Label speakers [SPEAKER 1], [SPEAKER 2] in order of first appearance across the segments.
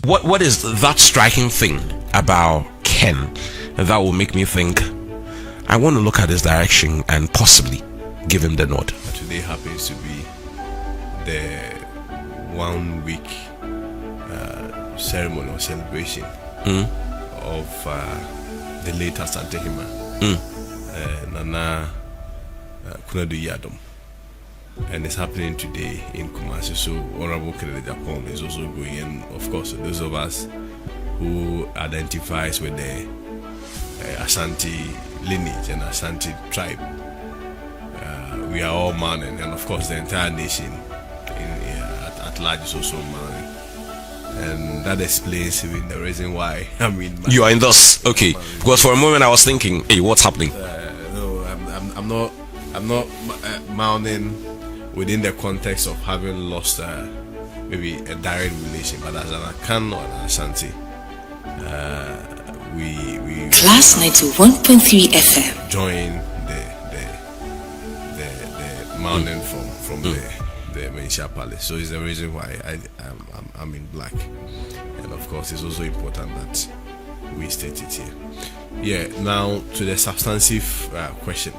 [SPEAKER 1] what is that striking thing about Ken that will make me think I want to look at this direction and possibly give him the nod?
[SPEAKER 2] Today happens to be the 1 week ceremony or celebration of the late Asantehemaa, Nana Kwadwo, and it's happening today in Kumasi. So Honorable Agyapong is also going, and of course those of us who identifies with the Asante lineage and Asante tribe, we are all mourning, and of course the entire nation at large is also mourning. And that explains even the reason why
[SPEAKER 1] you are in this. Okay, because for a moment I was thinking, hey, what's happening?
[SPEAKER 2] No, I'm not mourning within the context of having lost maybe a direct relation, but as an Akan or an Asante, we
[SPEAKER 3] Class 91.3 FM
[SPEAKER 2] join the mourning from the Menisha Palace. So it's the reason why I'm in black, and of course it's also important that we state it here. Yeah. Now to the substantive question.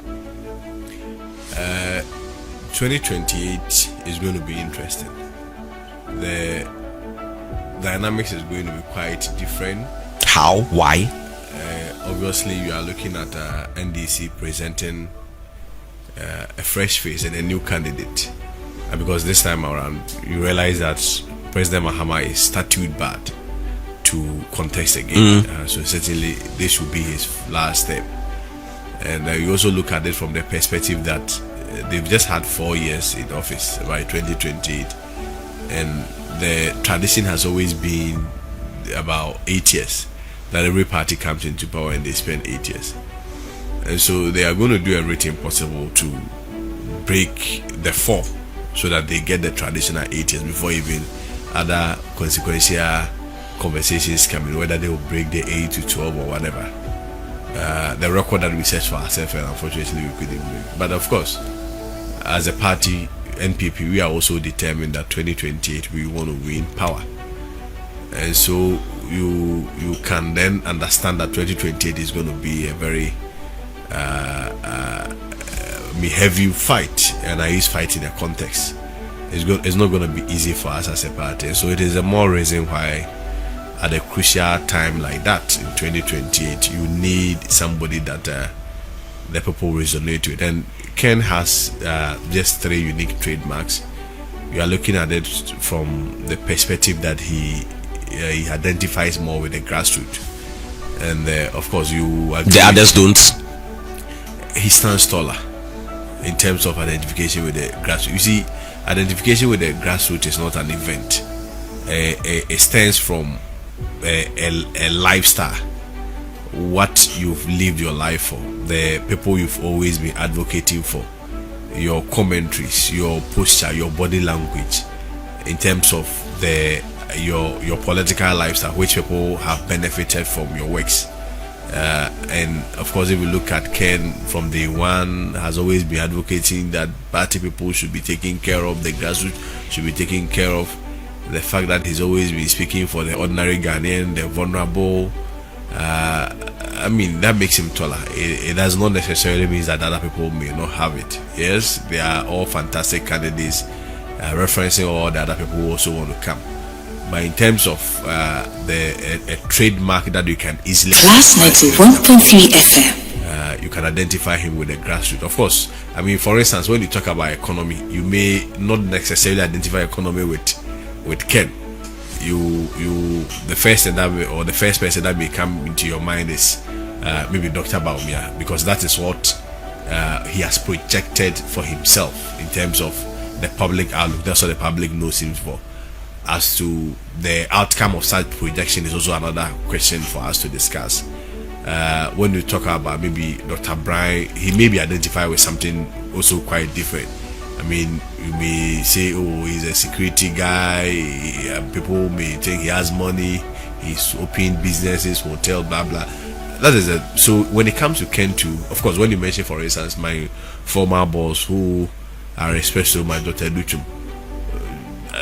[SPEAKER 2] 2028 is going to be interesting. The dynamics is going to be quite different.
[SPEAKER 1] How? Why?
[SPEAKER 2] Obviously, you are looking at NDC presenting a fresh face and a new candidate. Because this time around, you realize that President Mahama is statute barred to contest again. So certainly, this will be his last step. And you also look at it from the perspective that they've just had 4 years in office by 2028, and the tradition has always been about 8 years that every party comes into power and they spend 8 years. And so they are going to do everything possible to break the 4 so that they get the traditional 8 years before even other consequential conversations come in, whether they will break the 8 to 12 or whatever. The record that we set for ourselves, and unfortunately we couldn't break. But of course, as a party, NPP, we are also determined that 2028 we want to win power. And so you can then understand that 2028 is going to be a very heavy fight, and I use fight in a context. It's not going to be easy for us as a party. So it is a more reason why at a crucial time like that in 2028 you need somebody that the people resonate with. And Ken has just 3 unique trademarks. You are looking at it from the perspective that he identifies more with the grassroots, and of course you agree
[SPEAKER 1] the others don't.
[SPEAKER 2] He stands taller in terms of identification with the grassroots. You see, identification with the grassroots is not an event. It stems from a lifestyle, what you've lived your life for, the people you've always been advocating for, your commentaries, your posture, your body language, in terms of your political lifestyle, which people have benefited from your works. And of course, if you look at Ken from day one, has always been advocating that party people should be taken care of, the grassroots should be taken care of. The fact that he's always been speaking for the ordinary Ghanaian, the vulnerable, that makes him taller. It does not necessarily mean that other people may not have it. Yes, they are all fantastic candidates, referencing all the other people who also want to come. But in terms of a trademark that you can easily
[SPEAKER 3] Class 91.3 FM,
[SPEAKER 2] you can identify him with the grassroots. Of course, for instance, when you talk about economy, you may not necessarily identify economy with Ken. The first thing the first person that may come into your mind is maybe Dr. Baumia, because that is what he has projected for himself in terms of the public outlook. That's what the public knows him for. As to the outcome of such projection is also another question for us to discuss. When you talk about maybe Dr. Brian, he may be identified with something also quite different. You may say, oh, he's a security guy. People may think he has money. He's opening businesses, hotel, blah blah. That is it. So when it comes to Ken too, of course, when you mention, for instance, my former boss, who are especially my Dr. Duchum,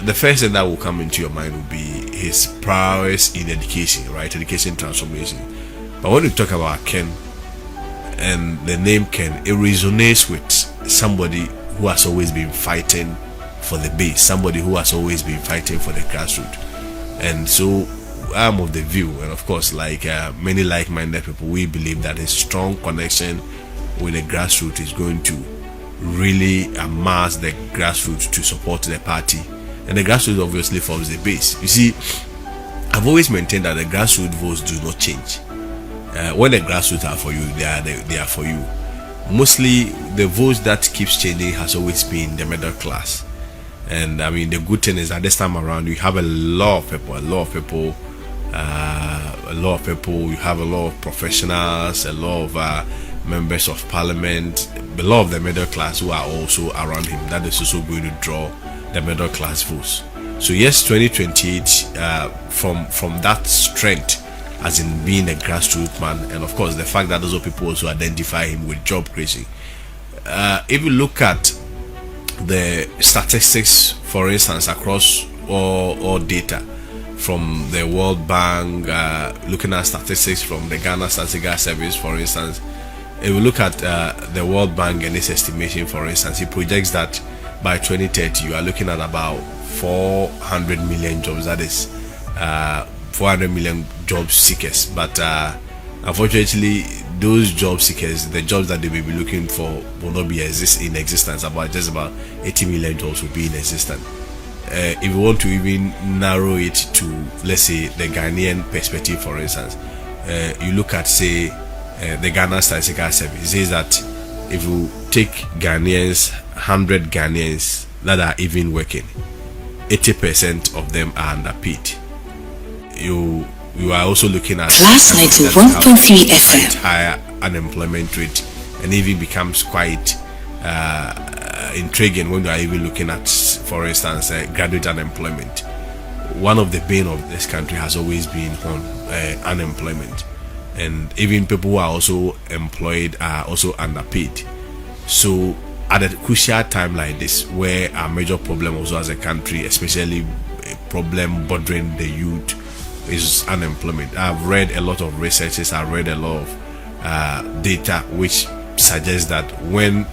[SPEAKER 2] the first thing that will come into your mind will be his prowess in education, right? Education transformation. But when you talk about Ken and the name Ken, it resonates with somebody who has always been fighting for the base, somebody who has always been fighting for the grassroots. And so I'm of the view, and of course, like many like-minded people, we believe that a strong connection with the grassroots is going to really amass the grassroots to support the party. And the grassroots obviously forms the base. You see, I've always maintained that the grassroots votes do not change. When the grassroots are for you, they are for you. Mostly the votes that keeps changing has always been the middle class. And I mean, the good thing is that this time around, you have a lot of people, you have a lot of professionals, a lot of members of parliament, a lot of the middle class who are also around him. That is also going to draw the middle class votes. So yes, 2028, from that strength, as in being a grassroots man, and of course the fact that those people also identify him with job creation. If you look at the statistics, for instance, across all data from the World Bank, looking at statistics from the Ghana Statistical Service, for instance, if we look at the World Bank and its estimation, for instance, it projects that by 2030 you are looking at about 400 million jobs. That is 400 million job seekers. But unfortunately, those job seekers, the jobs that they may be looking for will not be in existence. Just about 80 million jobs will be in existence. If you want to even narrow it to, let's say, the Ghanaian perspective, for instance, you look at, say, the Ghana Statistical Service. It says that if you take Ghanaians, 100 Ghanaians that are even working, 80% of them are underpaid. You are also looking at
[SPEAKER 3] Class 91.3 FM
[SPEAKER 2] higher unemployment rate, and even becomes quite intriguing when you are even looking at, for instance, graduate unemployment. One of the bane of this country has always been on unemployment, and even people who are also employed are also underpaid. So at a crucial time like this, where our major problem also as a country, especially a problem bothering the youth, is unemployment. I've read a lot of researches, I've read a lot of data which suggests that when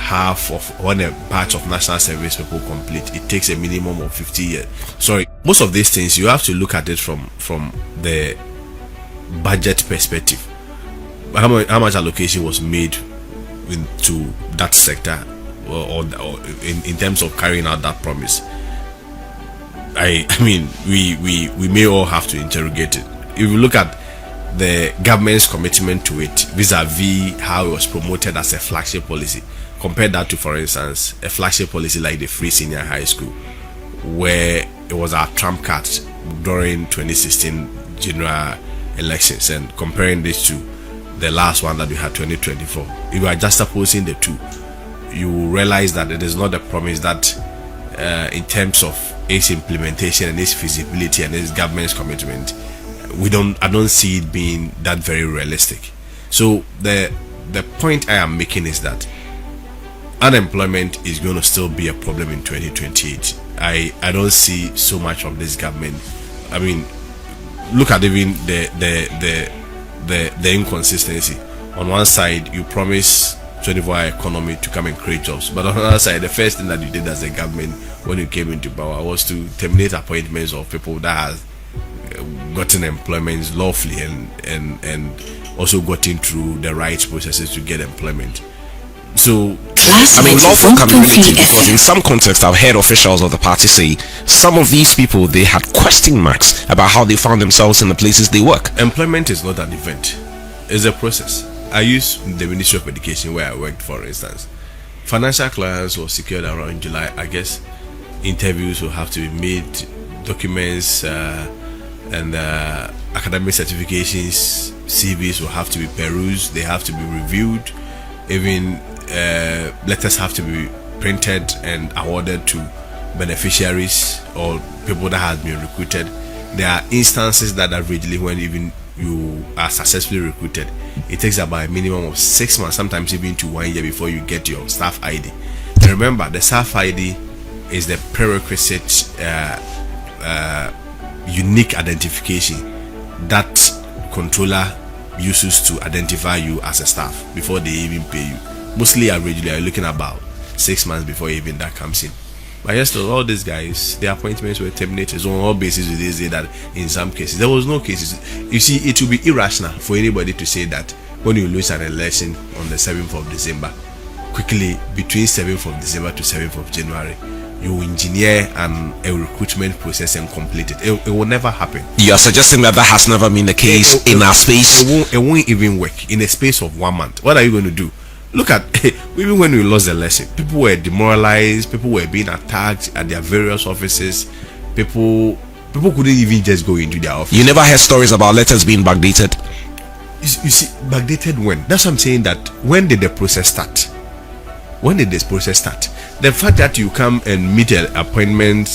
[SPEAKER 2] a batch of national service people complete, it takes a minimum of 50 years. Sorry, most of these things you have to look at it from the budget perspective. How much allocation was made into that sector, or in terms of carrying out that promise? I mean, we may all have to interrogate it. If you look at the government's commitment to it vis-a-vis how it was promoted as a flagship policy, compare that to, for instance, a flagship policy like the free senior high school, where it was our trump card during 2016 general elections, and comparing this to the last one that we had, 2024. If you are just opposing the two, you will realize that it is not a promise that in terms of its implementation and its feasibility and its government's commitment, I don't see it being that very realistic. So the point I am making is that unemployment is going to still be a problem in 2028. I don't see so much of this government. I mean, look at even the inconsistency. On one side, you promise 24-hour economy to come and create jobs, but on the other side, the first thing that you did as a government when you came into power was to terminate appointments of people that have gotten employment lawfully and also gotten through the right processes to get employment. So
[SPEAKER 1] I mean, lawful community, because in some context I've heard officials of the party say some of these people, they had question marks about how they found themselves in the places they work.
[SPEAKER 2] Employment is not an event, it's a process. I use the Ministry of Education where I worked, for instance. Financial clearance was secured around July. I guess interviews will have to be made, documents and academic certifications, CVs will have to be perused, they have to be reviewed, even letters have to be printed and awarded to beneficiaries or people that have been recruited. There are instances that are readily, when even you are successfully recruited, it takes about a minimum of 6 months, sometimes even to 1 year before you get your staff ID. And remember, the staff ID is the prerequisite unique identification that controller uses to identify you as a staff before they even pay you. Mostly averagely you're looking about 6 months before even that comes in. But yes, all these guys, their appointments were terminated. So on all basis they say that in some cases there was no cases. You see, it would be irrational for anybody to say that when you lose an election on the 7th of December, quickly between 7th of December to 7th of January, you engineer a recruitment process and complete it. It will never happen.
[SPEAKER 1] You are suggesting that has never been the case in our space?
[SPEAKER 2] It won't even work in a space of 1 month. What are you going to do? Look at, even when we lost the election, people were demoralized, people were being attacked at their various offices, people couldn't even just go into their office.
[SPEAKER 1] You never heard stories about letters being backdated?
[SPEAKER 2] You see, backdated when? That's what I'm saying, that when did the process start? When did this process start? The fact that you come and meet an appointment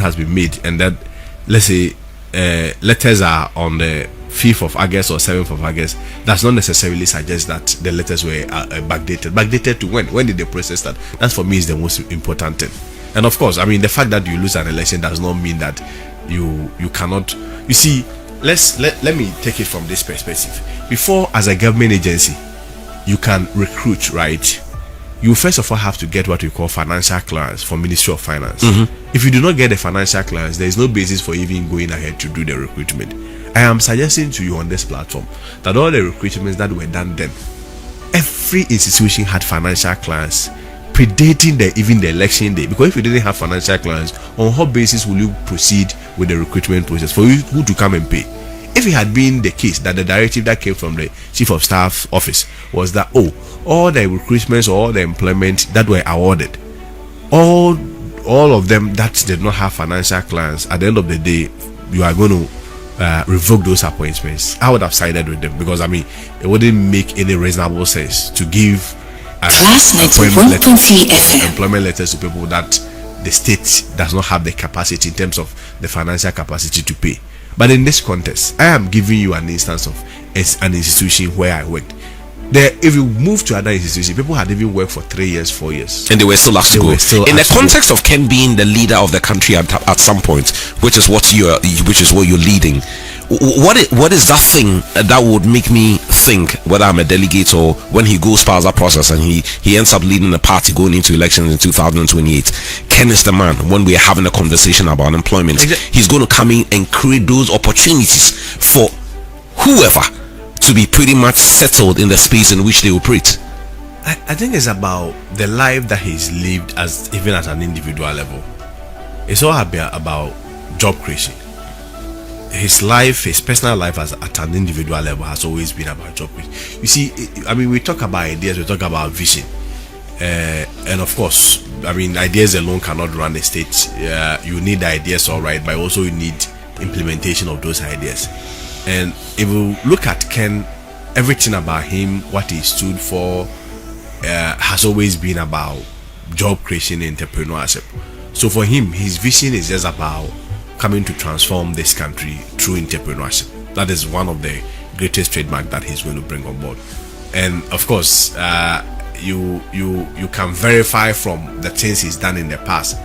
[SPEAKER 2] has been made, and that, let's say, letters are on the 5th of August or 7th of August, does not necessarily suggest that the letters were backdated. Backdated to when? When did the process start? That for me is the most important thing. And of course, I mean, the fact that you lose an election does not mean that you cannot. You see, let me take it from this perspective. Before, as a government agency, you can recruit, right? You first of all have to get what we call financial clearance from Ministry of Finance. If you do not get a financial clearance, there is no basis for even going ahead to do the recruitment. I am suggesting to you on this platform that all the recruitments that were done then, every institution had financial clearance predating even the election day. Because if you didn't have financial clearance, on what basis will you proceed with the recruitment process for you who to come and pay? If it had been the case that the directive that came from the Chief of Staff office was that, all the recruitments or all the employment that were awarded, all of them that did not have financial clearance, at the end of the day, you are going to revoke those appointments, I would have sided with them, because I mean, it wouldn't make any reasonable sense to give employment letters to people that the state does not have the capacity in terms of the financial capacity to pay. But in this context, I am giving you an instance of an institution where I worked. If you move to other institutions, people had even worked for 3 years, 4 years,
[SPEAKER 1] and they were still asked to go. In the context of Ken being the leader of the country at some point, which is what you're leading, what is that thing that would make me think, whether I'm a delegate or when he goes past that process and he ends up leading the party going into elections in 2028, Ken is the man. When we are having a conversation about employment, he's going to come in and create those opportunities for whoever to be pretty much settled in the space in which they operate.
[SPEAKER 2] I think it's about the life that he's lived even at an individual level. It's all about job creation. His personal life at an individual level has always been about job creation. You see, I mean, we talk about ideas, we talk about vision, and of course, I mean, ideas alone cannot run a state. You need ideas, all right, but also you need implementation of those ideas. And if you look at Ken, everything about him, what he stood for, has always been about job creation and entrepreneurship. So for him, his vision is just about coming to transform this country through entrepreneurship. That is one of the greatest trademark that he's going to bring on board. And of course, you can verify from the things he's done in the past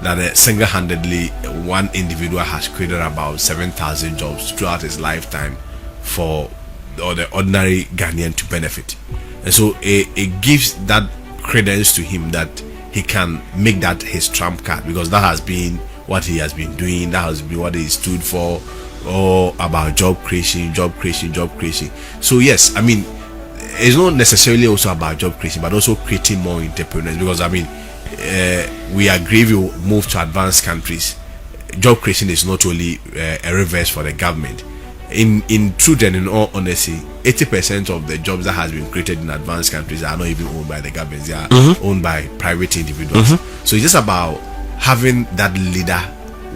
[SPEAKER 2] that single-handedly one individual has created about 7,000 jobs throughout his lifetime for the ordinary Ghanaian to benefit. And so it gives that credence to him that he can make that his trump card, because that has been what he has been doing, that has been what he stood for, all about job creation. So yes, I mean, it's not necessarily also about job creation, but also creating more entrepreneurs, because I mean, we agree, if you move to advanced countries, job creation is not only a reverse for the government. In truth and in all honesty, 80% of the jobs that has been created in advanced countries are not even owned by the government. They are owned by private individuals. So it's just about having that leader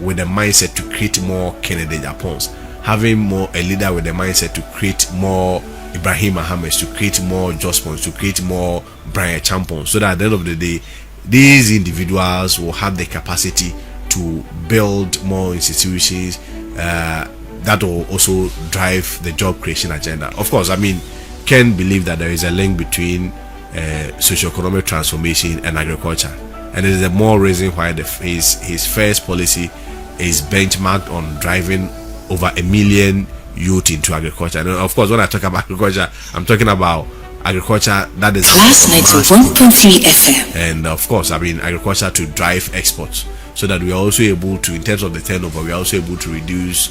[SPEAKER 2] with a mindset to create more Kennedy Japons, having a leader with a mindset to create more Ibrahim Mohammed, to create more Jospons, to create more Brian Champons, so that at the end of the day, these individuals will have the capacity to build more institutions that will also drive the job creation agenda. Of course, I mean, Ken believe that there is a link between socio-economic transformation and agriculture. and it is the more reason why his first policy is benchmarked on driving over 1 million youth into agriculture. And of course, when I talk about agriculture, I'm talking about agriculture that is
[SPEAKER 3] Class 91.3 FM.
[SPEAKER 2] and of course, I mean agriculture to drive exports, so that we are also able to, in terms of the turnover, we are also able to reduce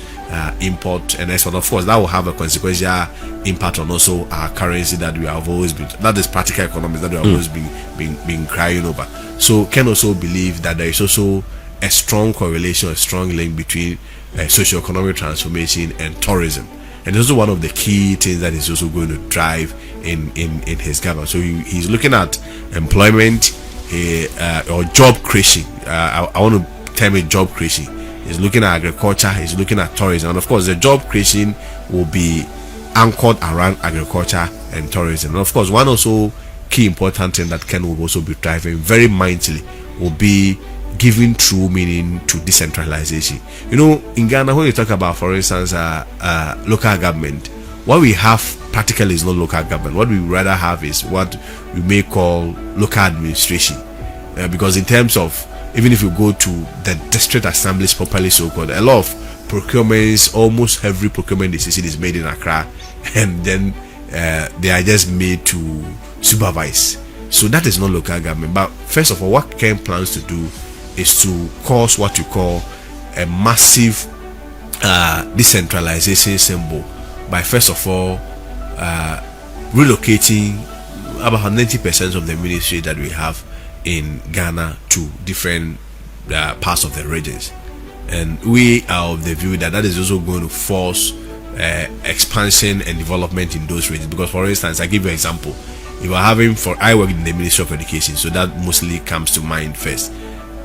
[SPEAKER 2] import and export. Of course, that will have a consequential impact on also our currency that we have always been, that is practical economics that we have always been crying over. So can also believe that there is also a strong correlation, a strong link between socio-economic transformation and tourism. And it's also one of the key things that is also going to drive in his government. So he's looking at employment or job creation. I want to term it job creation. He's looking at agriculture, he's looking at tourism, and of course the job creation will be anchored around agriculture and tourism. And of course, one also key important thing that Ken will also be driving very mindfully will be giving true meaning to decentralization. You know, in Ghana, when you talk about, for instance, local government, what we have practically is not local government. What we rather have is what we may call local administration, because in terms of, even if you go to the district assemblies properly so called, a lot of procurements, almost every procurement decision is made in Accra, and then they are just made to supervise. So that is not local government. But first of all, what Ken plans to do is to cause what you call a massive decentralization symbol by first of all relocating about 90% of the ministry that we have in Ghana to different parts of the regions. And we are of the view that that is also going to force expansion and development in those regions. Because for instance, I give you an example. If I work in the Ministry of Education, so that mostly comes to mind first.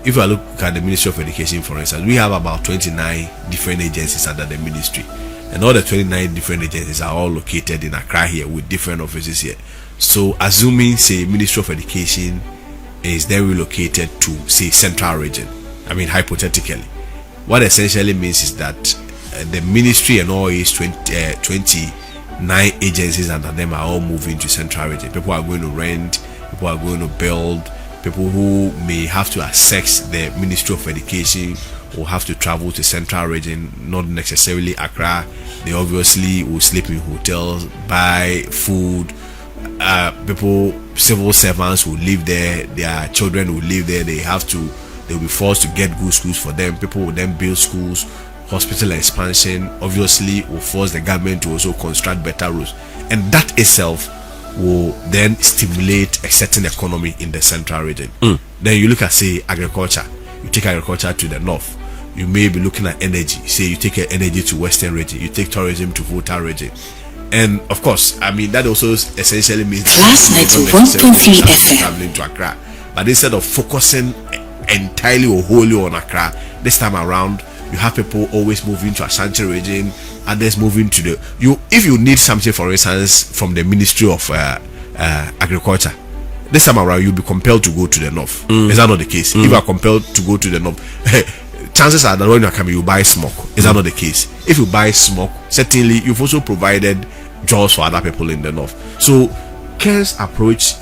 [SPEAKER 2] If I look at the Ministry of Education, for instance, we have about 29 different agencies under the ministry, and all the 29 different agencies are all located in Accra here with different offices here. So assuming, say, Ministry of Education is then relocated to, say, Central Region, I mean hypothetically, what essentially means is that the ministry and all its 29 agencies under them are all moving to Central Region. People are going to rent, people are going to build, people who may have to access the Ministry of Education will have to travel to Central Region, not necessarily Accra. They obviously will sleep in hotels, buy food. People, civil servants will live there, their children will live there. They'll be forced to get good schools for them. People will then build schools. Hospital expansion obviously will force the government to also construct better roads, and that itself will then stimulate a certain economy in the Central Region. Then you look at, say, agriculture. You take agriculture to the north, you may be looking at energy. Say you take energy to Western Region, you take tourism to Volta Region, and of course, I mean that also essentially means
[SPEAKER 3] Class 91.3 FM
[SPEAKER 2] traveling to Accra. But instead of focusing entirely or wholly on Accra, this time around you have people always moving to Ashanti Region, others moving to the if you need something, for instance, from the Ministry of Agriculture, this time around you'll be compelled to go to the north. Is that not the case? If you are compelled to go to the north, chances are that when you are coming, you buy smoke. Is that not the case? If you buy smoke, certainly you've also provided jobs for other people in the north. So Ken's approach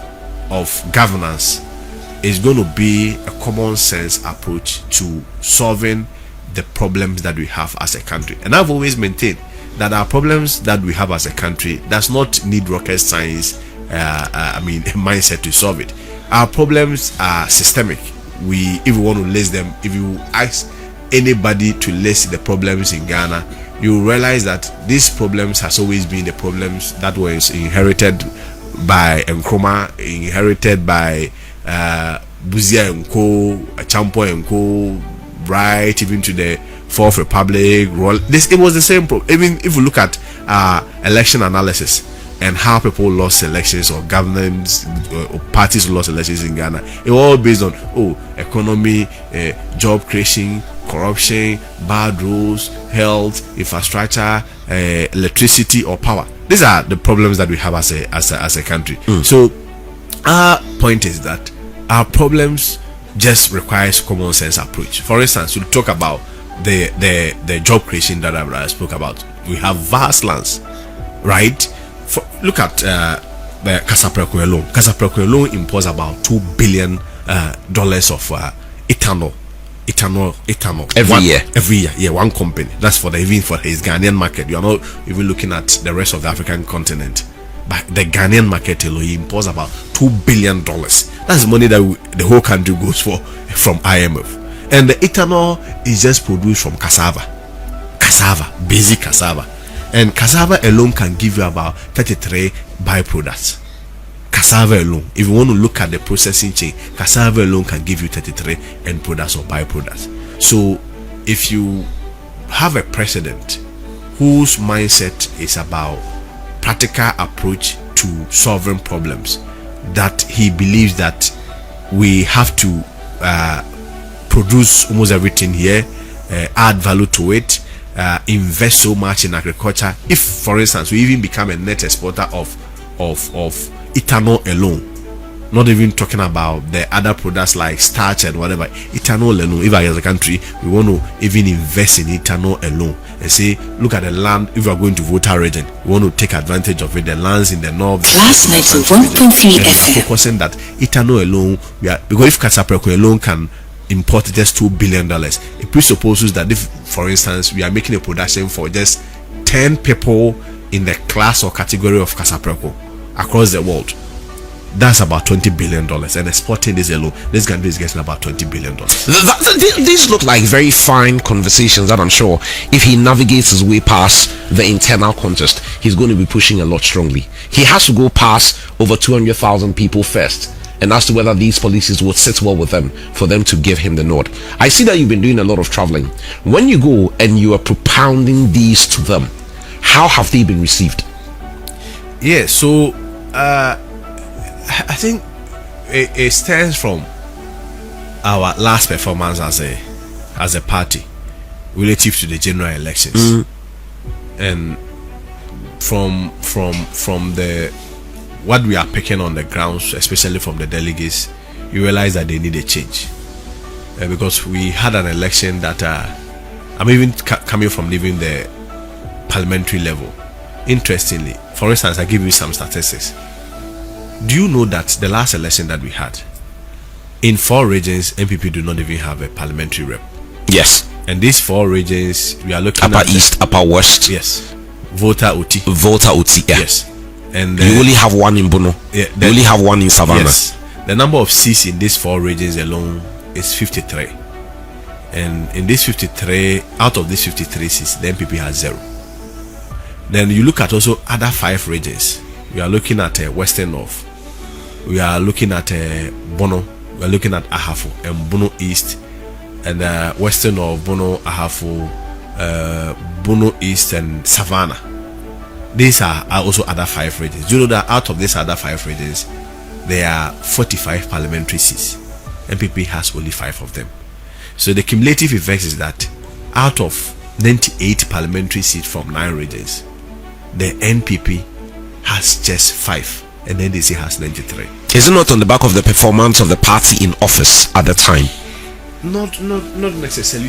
[SPEAKER 2] of governance is going to be a common sense approach to solving the problems that we have as a country. And I've always maintained that our problems that we have as a country does not need rocket science mindset to solve it. Our problems are systemic. If we want to list them, if you ask anybody to list the problems in Ghana, you realize that these problems has always been the problems that was inherited by Nkrumah, inherited by Buzia and Co, Champo and Co, right, even to the Fourth Republic. It was the same problem. Even if you look at election analysis and how people lost elections, or governments or parties lost elections in Ghana, it was all based on economy, job creation, corruption, bad rules, health, infrastructure, electricity or power. These are the problems that we have as a country. So our point is that our problems just requires common sense approach. For instance, we talk about the job creation that I spoke about. We have vast lands, right? Look at the Kasaprekwe alone. Kasaprekwe alone imports about $2 billion dollars of ethanol every year. Yeah, one company. That's for even for his Ghanaian market. You are not even looking at the rest of the African continent. But the Ghanaian market alone, he imports about $2 billion. That's money that the whole country goes for from IMF. And the ethanol is just produced from cassava, basic cassava. And cassava alone can give you about 33 byproducts. Cassava alone, if you want to look at the processing chain, cassava alone can give you 33 end products or byproducts. So if you have a president whose mindset is about practical approach to solving problems, that he believes that we have to produce almost everything here, add value to it, invest so much in agriculture. If, for instance, we even become a net exporter of ethanol alone, not even talking about the other products like starch and whatever, ethanol alone, if as a country we want to even invest in ethanol alone and say, look at the land, if we are going to Volta region, we want to take advantage of it, the lands in the north,
[SPEAKER 3] Class 91.3 FM,
[SPEAKER 2] focusing that ethanol alone, because if Kasapreko alone can import just $2 billion, it presupposes that if, for instance, we are making a production for just 10 people in the class or category of Kasapreko across the world, that's about $20 billion. And exporting this alone, this country is getting about $20 billion.
[SPEAKER 1] These look like very fine conversations that I'm sure if he navigates his way past the internal contest, he's going to be pushing a lot strongly. He has to go past over 200,000 people first, and as to whether these policies would sit well with them for them to give him the nod. I see that you've been doing a lot of traveling. When you go and you are propounding these to them, how have they been received?
[SPEAKER 2] Yeah, so I think it stems from our last performance as a party relative to the general elections, and from the what we are picking on the grounds, especially from the delegates, you realize that they need a change, because we had an election that I'm even coming from leaving the parliamentary level. Interestingly, for instance, I give you some statistics. Do you know that the last election that we had, in 4 regions, MPP do not even have a parliamentary rep?
[SPEAKER 1] Yes.
[SPEAKER 2] And these 4 regions, we are looking
[SPEAKER 1] Upper
[SPEAKER 2] at
[SPEAKER 1] East, Upper West.
[SPEAKER 2] Yes. Volta Uti.
[SPEAKER 1] Yeah.
[SPEAKER 2] Yes. And
[SPEAKER 1] you only have one in Bono.
[SPEAKER 2] Yeah,
[SPEAKER 1] you only have one in Savannah.
[SPEAKER 2] Yes. The number of seats in these 4 regions alone is 53. And in these 53, out of these 53 seats, the MPP has 0. Then you look at also other 5 regions. We are looking at Western North. We are looking at Bono. We are looking at Ahafo and Bono East, and Western North, Bono, Ahafo, Bono East, and Savannah. These are also other 5 regions. You know that out of these other 5 regions, there are 45 parliamentary seats. MPP has only 5 of them. So the cumulative effect is that out of 98 parliamentary seats from 9 regions, the NPP has just 5, and NDC has 93.
[SPEAKER 1] Is it not on the back of the performance of the party in office at the time?
[SPEAKER 2] Not necessarily.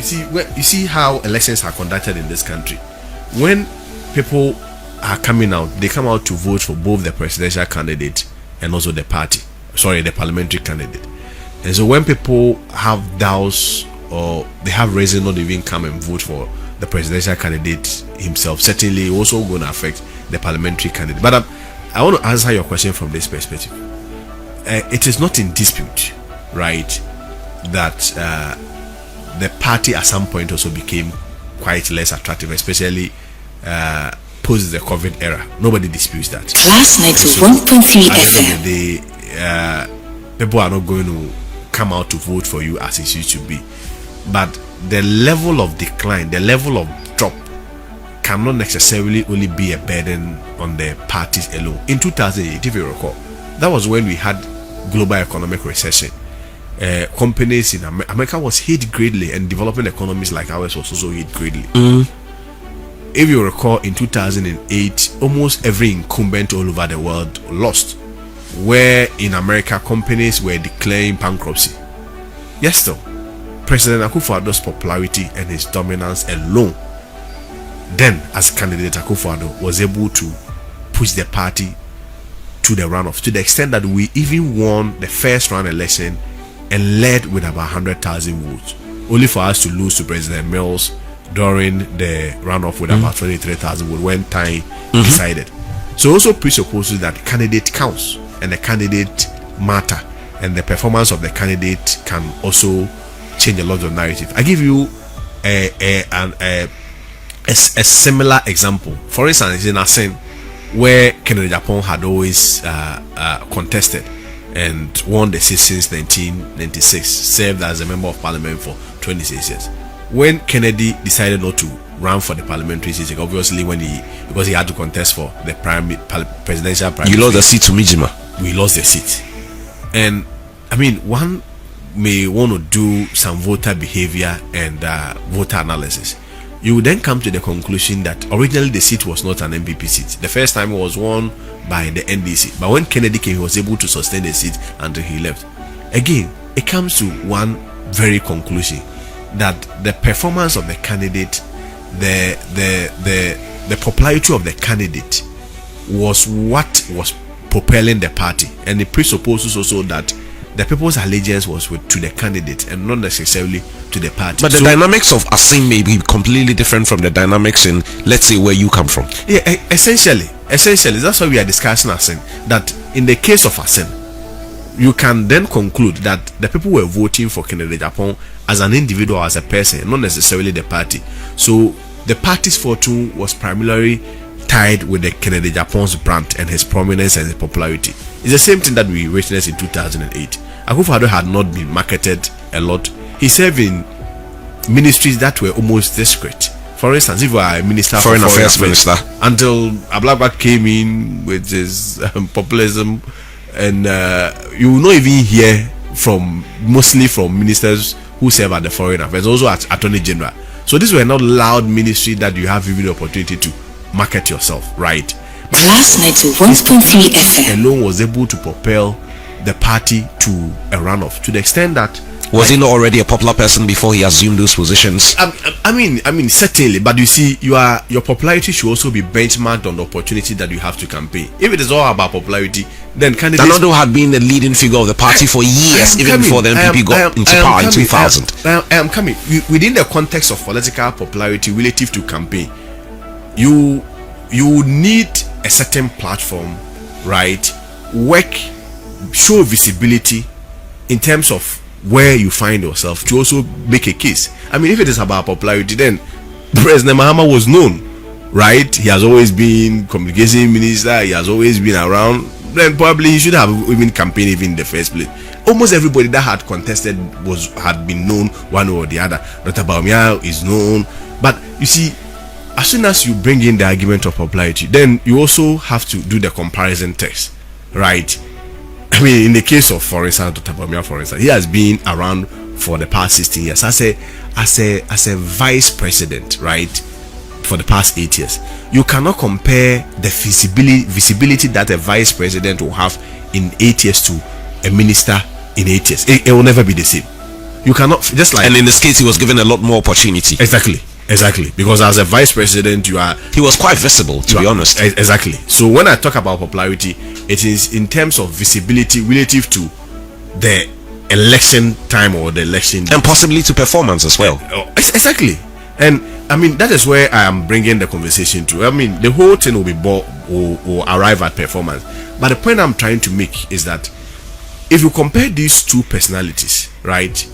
[SPEAKER 2] You see how elections are conducted in this country. When people are coming out, they come out to vote for both the presidential candidate and also the parliamentary candidate. And so when people have doubts or they have reason not to even come and vote for the presidential candidate himself, certainly also going to affect the parliamentary candidate. But I want to answer your question from this perspective. It is not in dispute, right, that the party at some point also became quite less attractive, especially post the COVID era. Nobody disputes that.
[SPEAKER 3] Class 91.3
[SPEAKER 2] At the end
[SPEAKER 3] FM.
[SPEAKER 2] of the day, people are not going to come out to vote for you as it used to be. But the level of decline, the level of drop, cannot necessarily only be a burden on the parties alone. In 2008, if you recall, that was when we had global economic recession. Companies in America was hit greatly, and developing economies like ours was also hit greatly. If you recall, in 2008, almost every incumbent all over the world lost, where in America companies were declaring bankruptcy. Yes, still, President Akufo-Addo's popularity and his dominance alone, then as candidate Akufo-Addo was able to push the party to the runoff, to the extent that we even won the first round election and led with about 100,000 votes, only for us to lose to President Mills during the runoff with about 23,000 votes when time decided. So also presupposes that candidate counts and the candidate matter, and the performance of the candidate can also change a lot of narrative. I give you a similar example. For instance, in Asen, where Agyapong had always contested and won the seat since 1996, served as a member of parliament for 26 years. When Kennedy decided not to run for the parliamentary seat, obviously because he had to contest for the presidential primary.
[SPEAKER 1] You lost the seat to Mijima.
[SPEAKER 2] We lost the seat. And I mean, one may want to do some voter behavior and voter analysis. You would then come to the conclusion that originally the seat was not an MPP seat. The first time it was won by the NDC, but when Kennedy came, he was able to sustain the seat until he left. Again, it comes to one very conclusion, that the performance of the candidate, the popularity of the candidate was what was propelling the party, and it presupposes also that the people's allegiance was to the candidate and not necessarily to the party.
[SPEAKER 1] But the dynamics of Asin may be completely different from the dynamics in, let's say, where you come from.
[SPEAKER 2] Yeah, essentially, that's why we are discussing Asin. That in the case of Asin, you can then conclude that the people were voting for Kennedy Agyapong as an individual, as a person, not necessarily the party. So the party's fortune was primarily tied with the Kennedy Agyapong's brand and his prominence and his popularity. It's the same thing that we witnessed in 2008. Akufo-Addo had not been marketed a lot. He served in ministries that were almost discreet. For instance, if you are a minister,
[SPEAKER 1] foreign affairs minister,
[SPEAKER 2] until Ablakwa came in with his populism, and you will not even hear mostly from ministers who serve at the foreign affairs, also at Attorney General. So these were not loud ministry that you have even the opportunity to market yourself, right?
[SPEAKER 3] Last night to 1.3 FM
[SPEAKER 2] alone was able to propel the party to a runoff, to the extent that
[SPEAKER 1] was he not already a popular person before he assumed those positions?
[SPEAKER 2] I mean certainly, but you see, your popularity should also be benchmarked on the opportunity that you have to campaign. If it is all about popularity, then candidates.
[SPEAKER 1] Danado had been the leading figure of the party for years, even before the NPP got into power in 2000.
[SPEAKER 2] I am coming within the context of political popularity relative to campaign. You need a certain platform, right? Work, show visibility in terms of where you find yourself to also make a case. I mean, if it is about popularity, then President Mahama was known, right? He has always been communication minister, he has always been around. Then probably he should have even campaigned even in the first place. Almost everybody that had contested had been known one or the other. Dr. Bawumia is known, but you see, as soon as you bring in the argument of popularity, then you also have to do the comparison test, right? I mean, in the case of, for instance, Dr. Bawumia, for instance, he has been around for the past 16 years as a vice president, right? For the past 8 years. You cannot compare the visibility that a vice president will have in 8 years to a minister in 8 years. It will never be the same. You cannot, just like,
[SPEAKER 1] and in this case, he was given a lot more opportunity.
[SPEAKER 2] Exactly, because as a vice president, he was
[SPEAKER 1] quite visible, to be honest.
[SPEAKER 2] Exactly. So when I talk about popularity, it is in terms of visibility relative to the election time or the election
[SPEAKER 1] and possibly to performance as well.
[SPEAKER 2] Exactly. And I mean, that is where I am bringing the conversation to. I mean, the whole thing will arrive at performance, but the point I'm trying to make is that if you compare these two personalities, right,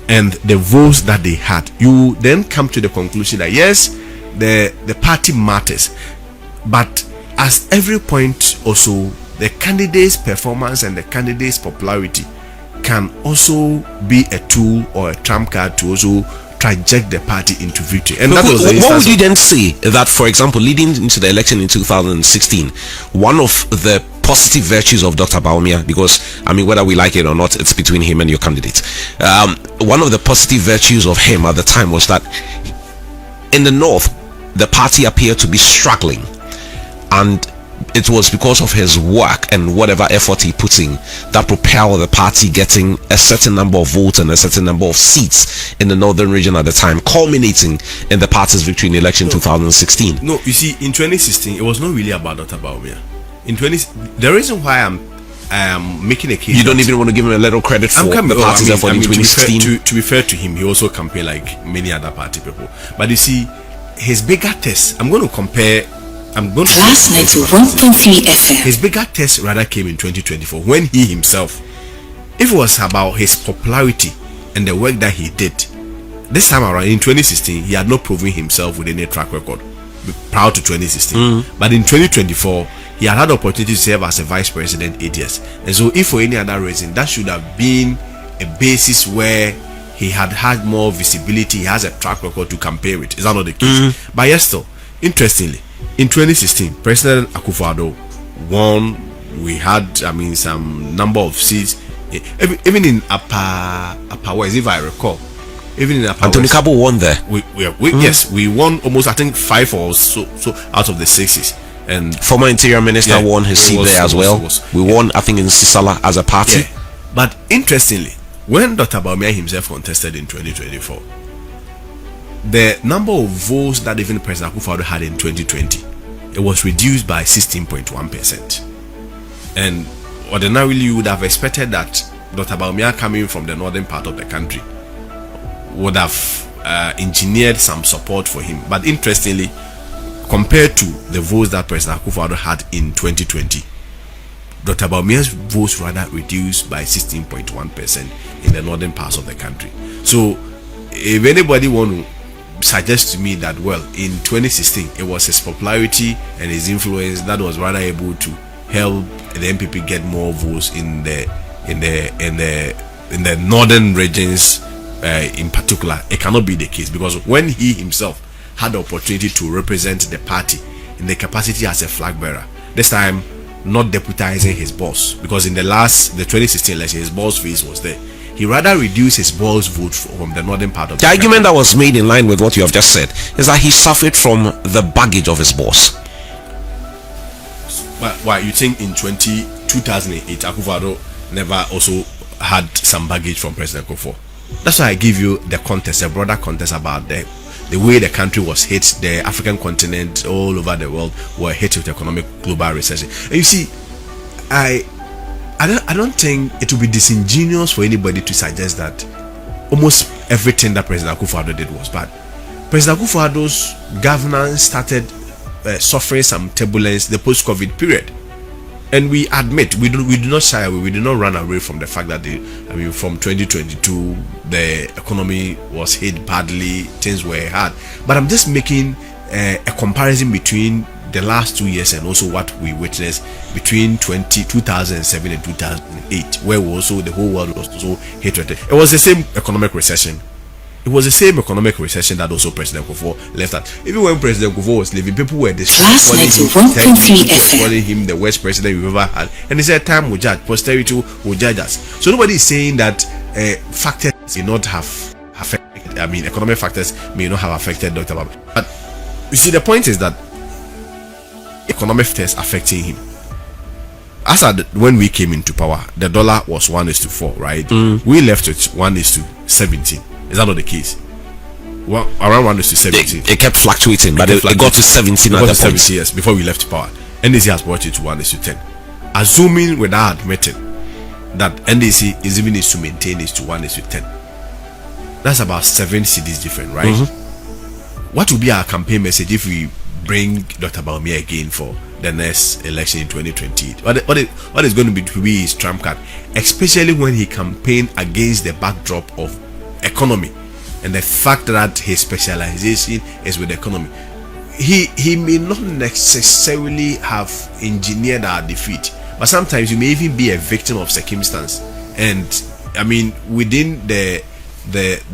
[SPEAKER 2] and the votes that they had, you then come to the conclusion that yes, the party matters, but as every point also, the candidate's performance and the candidate's popularity can also be a tool or a trump card to also traject the party into victory. And that was
[SPEAKER 1] what would you then say that, for example, leading into the election in 2016, one of the positive virtues of Dr. Bawumia, because I mean, whether we like it or not, it's between him and your candidate. One of the positive virtues of him at the time was that in the north, the party appeared to be struggling, and it was because of his work and whatever effort he put in that propelled the party getting a certain number of votes and a certain number of seats in the northern region at the time, culminating in the party's victory in the election 2016.
[SPEAKER 2] No, you see, in 2016, it was not really about Dr. Bawumia. The reason why I'm I am making a case.
[SPEAKER 1] You don't even want to give him a little credit for the party's effort in 2016.
[SPEAKER 2] To be fair to him, he also campaigned like many other party people. But you see, his bigger test, I'm going to compare.
[SPEAKER 3] Class 91.3 FM.
[SPEAKER 2] His bigger test rather came in 2024 when he himself, if it was about his popularity and the work that he did, this time around in 2016, he had not proven himself with any track record prior to 2016. But in 2024, he had the opportunity to serve as a vice president 8 years. And so, if for any other reason, that should have been a basis where he had more visibility, he has a track record to compare with. Is that not the case? But yes, still, interestingly, in 2016, President Akufo-Addo won. We had, some number of seats, even in Upper West, if I recall. Even in Upper
[SPEAKER 1] Anthony
[SPEAKER 2] West,
[SPEAKER 1] Kabo won there.
[SPEAKER 2] Yes, we won almost, I think, 5 or so out of the 6s. And
[SPEAKER 1] former Interior Minister won his seat there as well. We won, I think, in Sisala as a party.
[SPEAKER 2] Yeah. But interestingly, when Dr. Bawumia himself contested in 2024, the number of votes that even President Akufo-Addo had in 2020, it was reduced by 16.1%. And ordinarily, you would have expected that Dr. Bawumia, coming from the northern part of the country, would have engineered some support for him. But interestingly, compared to the votes that President Akufo-Addo had in 2020, Dr. Bawumia's votes rather reduced by 16.1% in the northern parts of the country. So, if anybody want to suggest to me that, well, in 2016 it was his popularity and his influence that was rather able to help the MPP get more votes in the northern regions, in particular, it cannot be the case, because when he himself had the opportunity to represent the party in the capacity as a flag bearer, this time not deputizing his boss, because in the 2016 election his boss face was there, he rather reduced his boss vote from the northern part of the
[SPEAKER 1] argument that was made in line with what you have just said is that he suffered from the baggage of his boss.
[SPEAKER 2] Why you think in 2008 Akufo-Addo never also had some baggage from President Akufo? That's why I give you the context, a broader context about the way the country was hit, the African continent, all over the world were hit with economic global recession. And you see, I don't think it would be disingenuous for anybody to suggest that almost everything that President Akufo-Addo did was bad. President Akufo-Addo's governance started suffering some turbulence the post-COVID period. And we admit, we do not shy away, we do not run away from the fact that from 2022 the economy was hit badly, things were hard. But I'm just making a comparison between the last 2 years and also what we witnessed between 2007 and 2008, where the whole world was also hit with it. It was the same economic recession. It was the same economic recession that also President Akufo left at. Even when President Akufo was leaving, people were calling him the worst president we've ever had. And he said, time will judge, posterity will judge us. So nobody is saying that factors may not have affected, economic factors may not have affected Dr. Bawumia. But you see, the point is that economic factors affecting him. When we came into power, the dollar was 1:4, right? We left it 1:17. Is that not the case? Well, around 1:17.
[SPEAKER 1] It kept fluctuating, but it got to 17 at the point.
[SPEAKER 2] Years before we left power. NDC has brought it to 1:10. Assuming without admitting that NDC is even needs to maintain it to 1:10. That's about 7 cities different, right? What will be our campaign message if we bring Dr. Bawumia again for the next election in 2028? What is going to be his trump card, especially when he campaigned against the backdrop of economy and the fact that his specialization is with the economy? He may not necessarily have engineered our defeat, but sometimes you may even be a victim of circumstance. And within the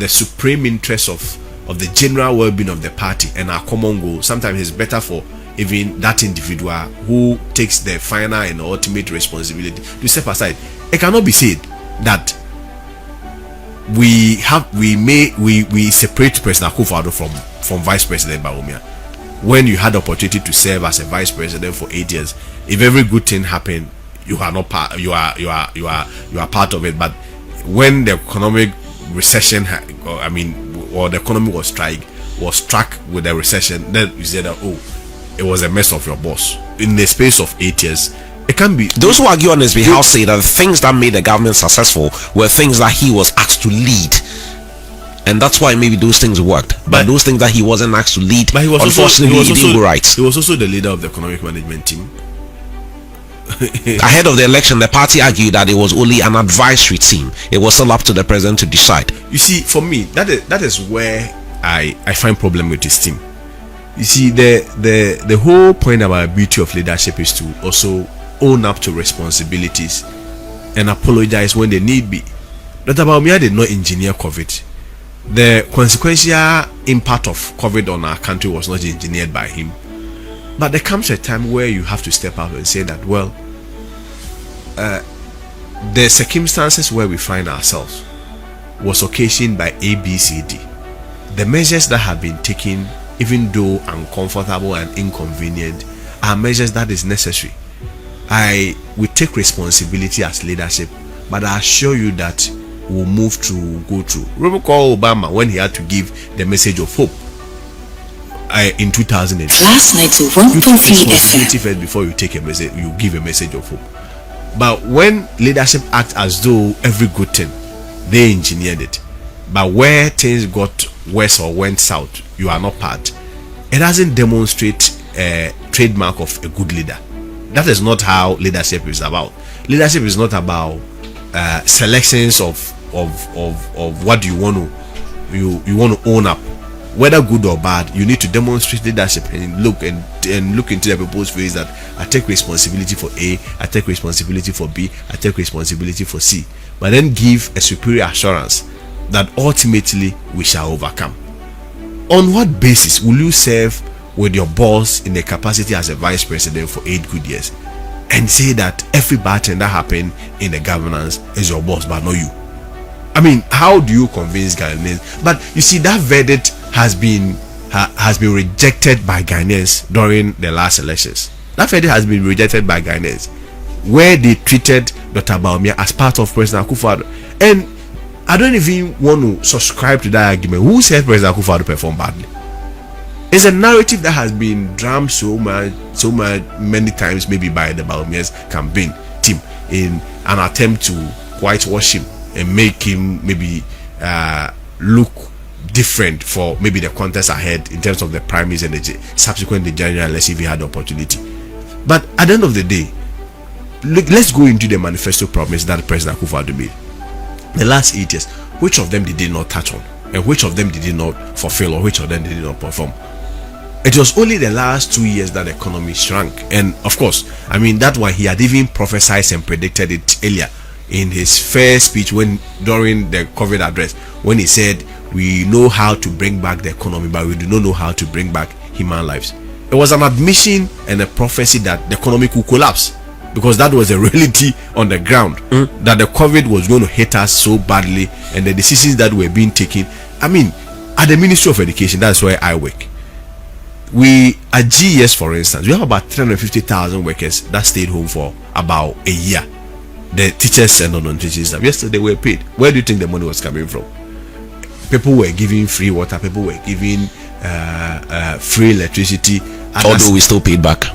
[SPEAKER 2] supreme interest of the general well-being of the party and our common goal, sometimes it's better for even that individual who takes the final and ultimate responsibility to step aside. It cannot be said that we separate President Akufo-Addo from Vice President Bawumia. When you had the opportunity to serve as a vice president for 8 years, if every good thing happened, you are not part. You are part of it. But when the economic recession, or the economy was struck with the recession, then you said that it was a mess of your boss. In the space of 8 years, it can't be.
[SPEAKER 1] Those who argue on his behalf say that the things that made the government successful were things that he was asked to lead. And that's why maybe those things worked. But those things that he wasn't asked to lead,
[SPEAKER 2] but
[SPEAKER 1] unfortunately, he didn't go right.
[SPEAKER 2] He was also the leader of the economic management team.
[SPEAKER 1] Ahead of the election, the party argued that it was only an advisory team. It was still up to the president to decide.
[SPEAKER 2] You see, for me, that is where I find problem with this team. You see, the whole point about beauty of leadership is to also own up to responsibilities and apologize when they need be. Dr. Bawumia did not engineer COVID. The consequential impact of COVID on our country was not engineered by him. But there comes a time where you have to step up and say that, well, the circumstances where we find ourselves was occasioned by A, B, C, D. The measures that have been taken, even though uncomfortable and inconvenient, are measures that is necessary. We take responsibility as leadership, but I assure you that we'll move through, go through. Recall Obama when he had to give the message of hope in 2008.
[SPEAKER 3] Last night to 1.3 FM.
[SPEAKER 2] First before you take a message, you give a message of hope. But when leadership acts as though every good thing, they engineered it. But where things got worse or went south, you are not part. It doesn't demonstrate a trademark of a good leader. That is not how leadership is about. Leadership is not about selections of what you want to own up, whether good or bad. You need to demonstrate leadership and look into the people's face that I take responsibility for A, I take responsibility for B, I take responsibility for C, but then give a superior assurance that ultimately we shall overcome. On what basis will you serve with your boss in the capacity as a vice president for 8 good years and say that every bad thing that happened in the governance is your boss but not you? I mean, how do you convince Ghanaians? But you see, that verdict has been rejected by Ghanaians during the last elections. That verdict has been rejected by Ghanaians, where they treated Dr. Bawumia as part of President Akufo-Addo. And I don't even want to subscribe to that argument. Who said President Akufo-Addo performed badly? It's a narrative that has been drummed so many times, maybe by the Bawumia's campaign team, in an attempt to whitewash him and make him maybe look different for maybe the contest ahead in terms of the primaries and the subsequent general election if he had the opportunity. But at the end of the day, let's go into the manifesto promise that President Akufo-Addo made. The last 8 years, which of them did he not touch on, and which of them did he not fulfill, or which of them did he not perform? It was only the last 2 years that the economy shrank. And of course, I mean, that one he had even prophesied and predicted it earlier in his first speech during the COVID address, when he said we know how to bring back the economy, but we do not know how to bring back human lives. It was an admission and a prophecy that the economy could collapse, because that was a reality on the ground, that the COVID was going to hit us so badly, and the decisions that were being taken. I mean, at the Ministry of Education, that's where I work. We at GES, for instance, we have about 350,000 workers that stayed home for about a year. The teachers and non-teachers staff, yesterday were paid. Where do you think the money was coming from? People were giving free water, people were giving free electricity.
[SPEAKER 1] Although we still paid back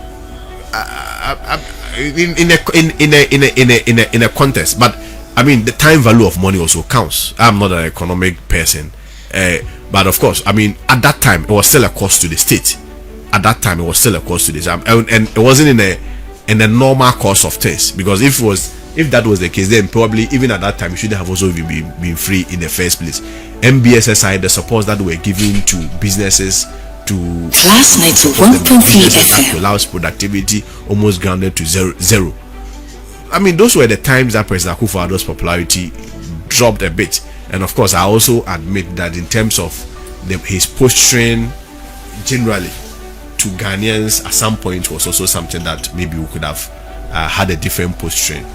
[SPEAKER 2] in a contest. But I mean, the time value of money also counts. I'm not an economic person, but of course, I mean, at that time it was still a cost to the state. At that time, it was still a cost to the state, and it wasn't in the normal course of things. Because if that was the case, then probably even at that time it shouldn't have also been free in the first place. MBSSI, the support that were given to businesses to
[SPEAKER 3] last night to 1.3 FM
[SPEAKER 2] allows productivity almost grounded to zero. I mean, those were the times that President Akufo-Addo's popularity dropped a bit. And of course, I also admit that in terms of his posturing generally to Ghanaians at some point was also something that maybe we could have had a different posturing.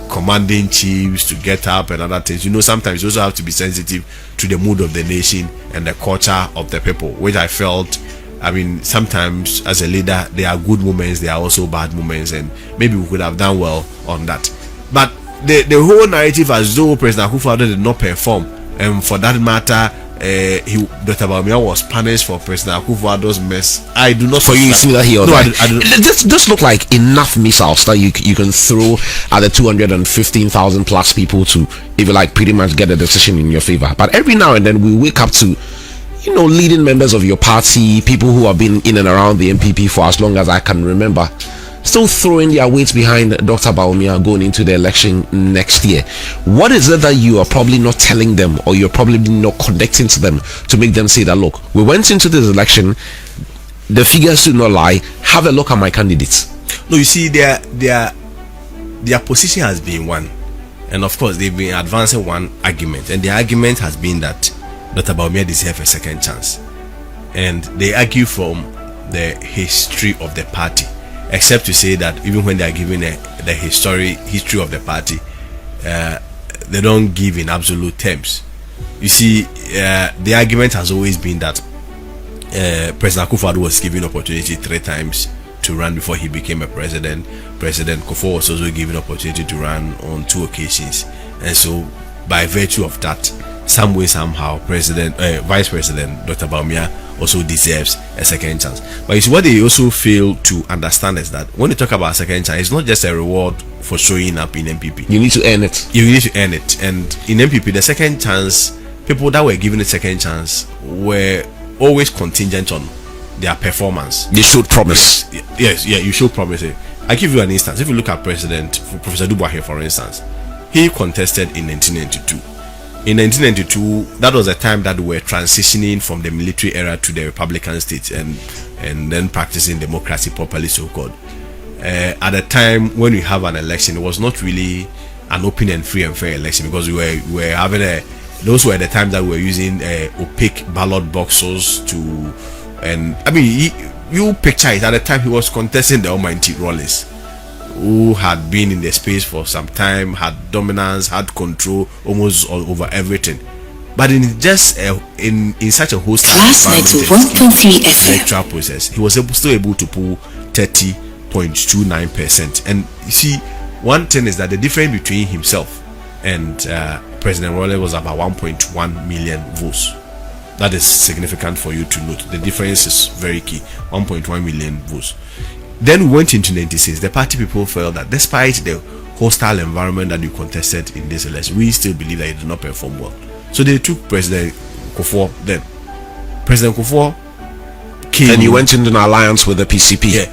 [SPEAKER 2] Commanding chiefs to get up and other things. You know, sometimes you also have to be sensitive to the mood of the nation and the culture of the people, which I felt, I mean, sometimes as a leader, there are good moments, there are also bad moments, and maybe we could have done well on that. But the whole narrative as though President Akufo-Addo did not perform, and for that matter, Dr. Bawumia was punished for President Akufo-Addo's mess. I do not.
[SPEAKER 1] For you, see that here.
[SPEAKER 2] No, I do.
[SPEAKER 1] This look like enough missiles that you can throw at the 215,000 plus people to, if you like, pretty much get a decision in your favor. But every now and then we wake up to, leading members of your party, people who have been in and around the MPP for as long as I can remember, still throwing their weight behind Dr. Bawumia going into the election next year. What is it that you are probably not telling them, or you're probably not connecting to them to make them say that, look, we went into this election, the figures do not lie, have a look at my candidates?
[SPEAKER 2] No, you see, their position has been one, and of course they've been advancing one argument, and the argument has been that Dr. Bawumia deserves a second chance, and they argue from the history of the party, except to say that even when they are giving the history of the party, they don't give in absolute terms. You see, the argument has always been that President Akufo-Addo was given opportunity 3 times to run before he became a president. President Kufuor was also given opportunity to run on 2 occasions, and so by virtue of that, some way somehow Vice President Dr. Bawumia also deserves a second chance. But you see, what they also fail to understand is that when you talk about a second chance, it's not just a reward for showing up in MPP.
[SPEAKER 1] You need to earn it.
[SPEAKER 2] You need to earn it. And in MPP, the second chance, people that were given a second chance were always contingent on their performance.
[SPEAKER 1] They showed promise.
[SPEAKER 2] Yes, you showed promise. I give you an instance. If you look at Professor Dubois, for instance, he contested in 1992. In 1992, that was a time that we were transitioning from the military era to the Republican state and then practicing democracy properly, so-called. At the time when we have an election, it was not really an open and free and fair election, because we were having those were the times that we were using opaque ballot boxes to, and I mean, you picture it. At the time, he was contesting the almighty Rollins, who had been in the space for some time, had dominance, had control almost all over everything. But in just in such a hostile electoral process, he was still able to pull 30.29%. And you see, one thing is that the difference between himself and President Rollins was about 1.1 million votes. That is significant for you to note. The difference is very key. 1.1 million votes. Then we went into 96. The party people felt that despite the hostile environment that you contested in this election, we still believe that you did not perform well. So they took President Kufuor. Then President Kufuor came,
[SPEAKER 1] and you went into an alliance with the PCP.
[SPEAKER 2] Yeah.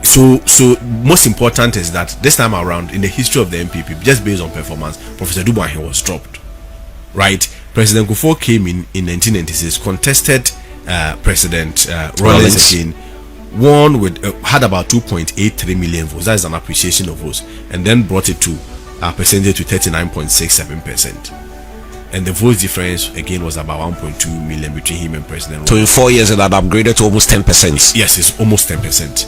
[SPEAKER 2] So most important is that this time around in the history of the MPP, just based on performance, Professor Dubois was dropped. Right? President Kufuor came in 1996, contested President Rollins again. Won with had about 2.83 million votes. That is an appreciation of votes, and then brought it to a percentage to 39.67%. And the vote difference again was about 1.2 million between him and President Rollins.
[SPEAKER 1] So in 4 years, it had upgraded to almost 10%.
[SPEAKER 2] Yes, it's almost 10%.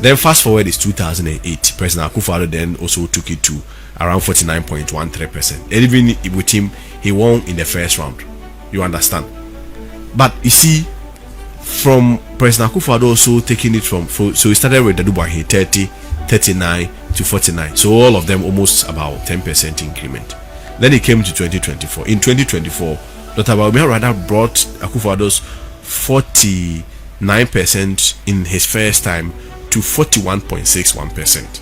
[SPEAKER 2] Then fast forward is 2008. President Akufo-Addo then also took it to around 49.13%. And even with him, he won in the first round. You understand? But you see, from President Akufo-Addo also taking it from, so he started with the Dubois 30, 39 to 49. So all of them almost about 10% increment. Then it came to 2024. In 2024, Dr. Bawumia rather brought Akufo-Addo's 49% in his first time to 41.61%.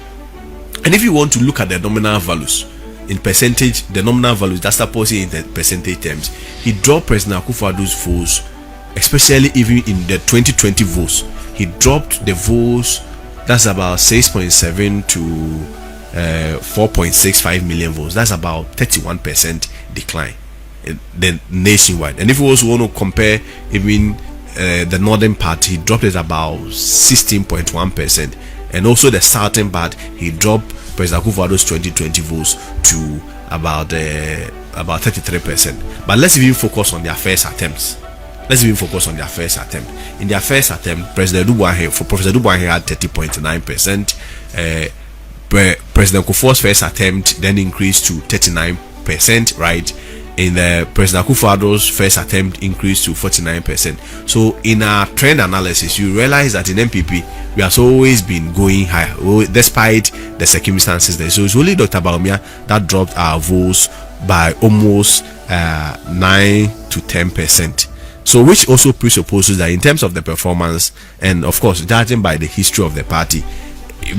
[SPEAKER 2] And if you want to look at the nominal values in percentage, the nominal values, that's supposing in the percentage terms, he dropped President Akufo-Addo's votes, especially even in the 2020 votes. He dropped the votes, that's about 6.7 to 4.65 million votes. That's about 31% decline then nationwide. And if you also want to compare even the northern part, he dropped it about 16.1%, and also the southern part, he dropped President Akufo-Addo's 2020 votes to about 33%. But let's even focus on their first attempts. In their first attempt, President Dubois had 30.9%. President Kufuor's first attempt then increased to 39%, right? In the President Akufo-Addo's first attempt increased to 49%. So in our trend analysis, you realize that in MPP we have always been going higher despite the circumstances there. So it's only Dr. Bawumia that dropped our votes by almost 9 to 10%. So which also presupposes that in terms of the performance, and of course judging by the history of the party,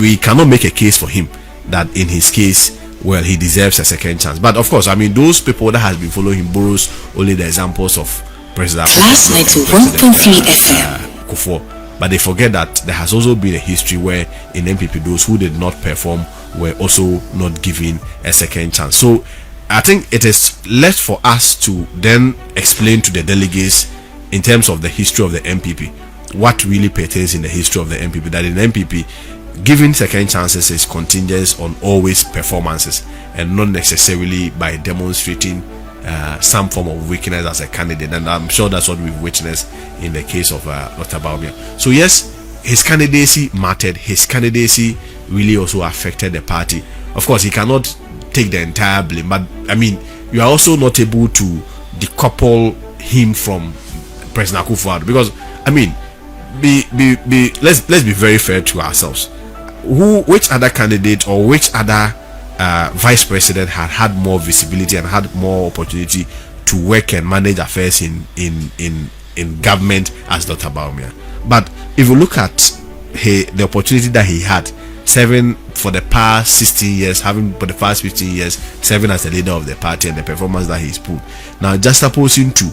[SPEAKER 2] we cannot make a case for him that in his case, well, he deserves a second chance. But of course, I mean, those people that has been following him borrows only the examples of President
[SPEAKER 3] Class 91.3 FM.
[SPEAKER 2] Kufuor. But they forget that there has also been a history where in MPP those who did not perform were also not given a second chance. So I think it is left for us to then explain to the delegates in terms of the history of the MPP what really pertains in the history of the MPP, that in MPP giving second chances is contingent on always performances and not necessarily by demonstrating some form of weakness as a candidate. And I'm sure that's what we've witnessed in the case of Dr. Bawumia. So yes, his candidacy mattered. His candidacy really also affected the party. Of course, he cannot take the entire blame, but I mean, you are also not able to decouple him from President Akufo-Addo, because I mean, let's be very fair to ourselves. Which other candidate or which other vice president had more visibility and had more opportunity to work and manage affairs in government as Dr. Bawumia? But if you look at the opportunity that he had, serving for the past 16 years, having for the past 15 years serving as the leader of the party, and the performance that he's pulled, now just opposing to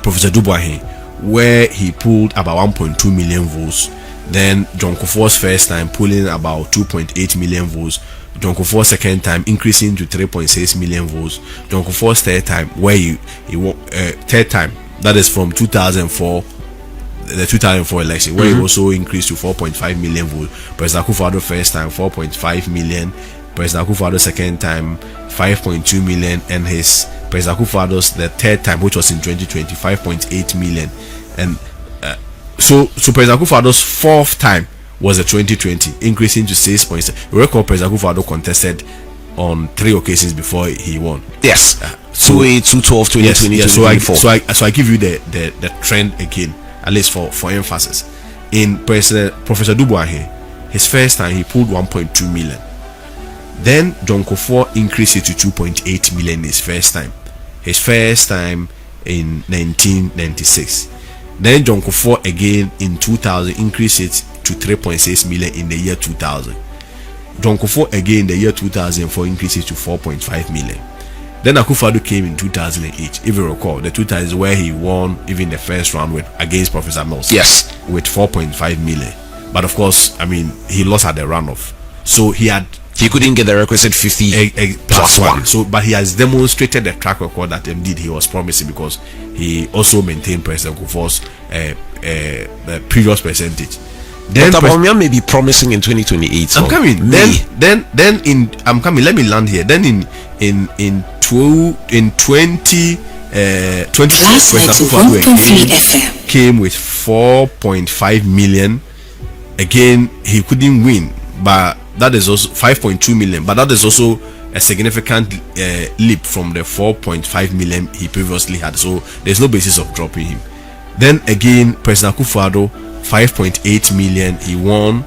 [SPEAKER 2] Professor Dubois, where he pulled about 1.2 million votes. Then John Kufuor's first time pulling about 2.8 million votes. John Kufuor's second time increasing to 3.6 million votes. John Kufuor's third time, where he won, third time, that is from 2004, the 2004 election, where he also increased to 4.5 million votes. President Akufo-Addo first time 4.5 million. President Akufo-Addo second time 5.2 million, and his President Akufo-Addo's the third time, which was in 2020, 5.8 million. And so President Akufo-Addo's fourth time was the 2020, increasing to 6.7. You recall President Akufo-Addo contested on 3 occasions before he won.
[SPEAKER 1] Yes. 2008, 2012, 2020,
[SPEAKER 2] yes,
[SPEAKER 1] 2024.
[SPEAKER 2] So I give you the trend again, at least for emphasis. In Professor Dubois, his first time he pulled 1.2 million. Then John Kufuor increased it to 2.8 million his first time. His first time in 1996. Then John Kufuor again in 2000 increased it to 3.6 million in the year 2000. John Kufuor again in the year 2004 increased it to 4.5 million. Then Akufo-Addo came in 2008, if you recall, the 2000 where he won even the first round against Professor Mills.
[SPEAKER 1] Yes,
[SPEAKER 2] with 4.5 million. But of course, I mean, he lost at the runoff, so he couldn't get the requisite 50 plus one. So, but he has demonstrated the track record that indeed he was promising, because he also maintained President Kufuor's previous percentage. Then
[SPEAKER 1] Dr. Bawumia may be promising in 2028.
[SPEAKER 2] I'm coming. I'm coming. Let me land here. Then in 2020, President Akufo-Addo came with 4.5 million. Again, he couldn't win, but that is also 5.2 million. But that is also a significant leap from the 4.5 million he previously had. So there's no basis of dropping him. Then again, President Akufo-Addo, 5.8 million. He won